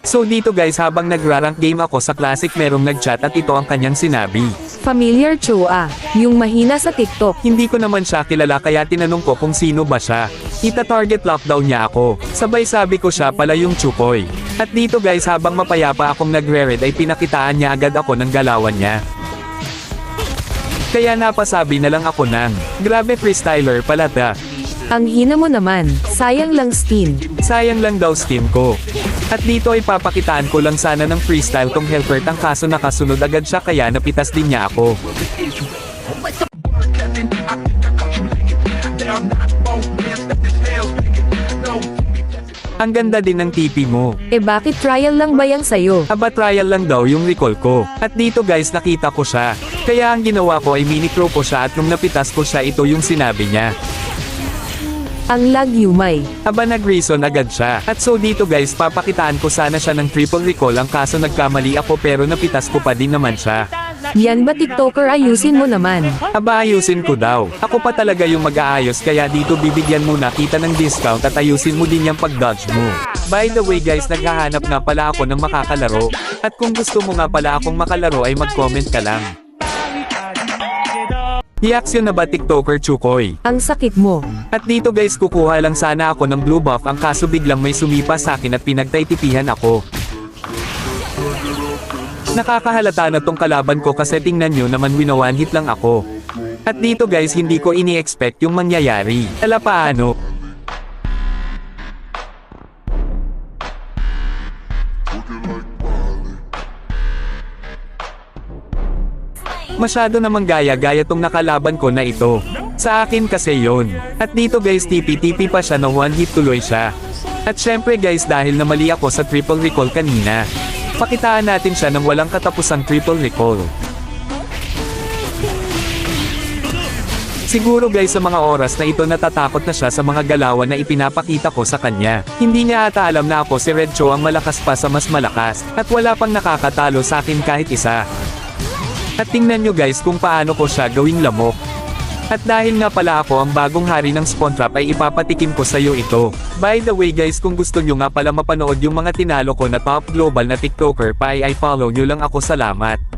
So dito guys, habang nagra-rank game ako sa Classic, merong nag-chat at ito ang kanyang sinabi. Familiar Chua, yung mahina sa TikTok. Hindi ko naman siya kilala kaya tinanong ko kung sino ba siya. Ita-target lockdown niya ako. Sabay sabi ko siya pala yung Chukoy. At dito guys, habang mapayapa akong nagre-read ay pinakitaan niya agad ako ng galawan niya. Kaya napasabi na lang ako ng, grabe freestyler pala ta. Ang hina mo naman, sayang lang skin. Sayang lang daw skin ko. At dito ay papakitaan ko lang sana ng freestyle tong Helpert, ang kaso nakasunod agad siya kaya napitas din niya ako. Ang ganda din ng TP mo. Bakit trial lang ba yang sayo? Aba trial lang daw yung recall ko. At dito guys, nakita ko siya. Kaya ang ginawa ko ay mini-crow ko siya at nung napitas ko siya, ito yung sinabi niya. Ang lag yumay. Aba nag-reason agad siya. At so dito guys, papakitaan ko sana siya ng triple recall, ang kaso nagkamali ako pero napitas ko pa din naman siya. Yan ba TikToker, ayusin mo naman. Aba ayusin ko daw. Ako pa talaga yung mag-aayos kaya dito bibigyan mo na kita ng discount at ayusin mo din yung pag-dodge mo. By the way guys, naghahanap nga pala ako ng makakalaro. At kung gusto mo nga pala akong makalaro ay mag-comment ka lang. I-action na ba TikToker Chukoy? Ang sakit mo. At dito guys, kukuha lang sana ako ng blue buff, ang kaso biglang may sumipa sa akin at pinagtaytipihan ako. Nakakahalata na tong kalaban ko kasi tingnan nyo naman, winawan hit lang ako. At dito guys, hindi ko ini-expect yung mangyayari. Ala paano? Masyado namang gaya-gaya tong nakalaban ko na ito. Sa akin kasi yon. At dito guys, TP pa siya na one hit tuloy siya. At syempre guys, dahil namali ako sa triple recall kanina, pakitaan natin siya ng walang katapusang triple recall. Siguro guys, sa mga oras na ito natatakot na siya sa mga galawan na ipinapakita ko sa kanya. Hindi niya ata alam na ako si Red Cho ang malakas pa sa mas malakas, at wala pang nakakatalo sa akin kahit isa. At tingnan nyo guys kung paano ko siya gawing lamok. At dahil nga pala ako ang bagong hari ng Spawn Trap ay ipapatikim ko sa iyo ito. By the way guys, kung gusto nyo nga pala mapanood yung mga tinalo ko na top global na TikToker pa ay follow nyo lang ako. Salamat.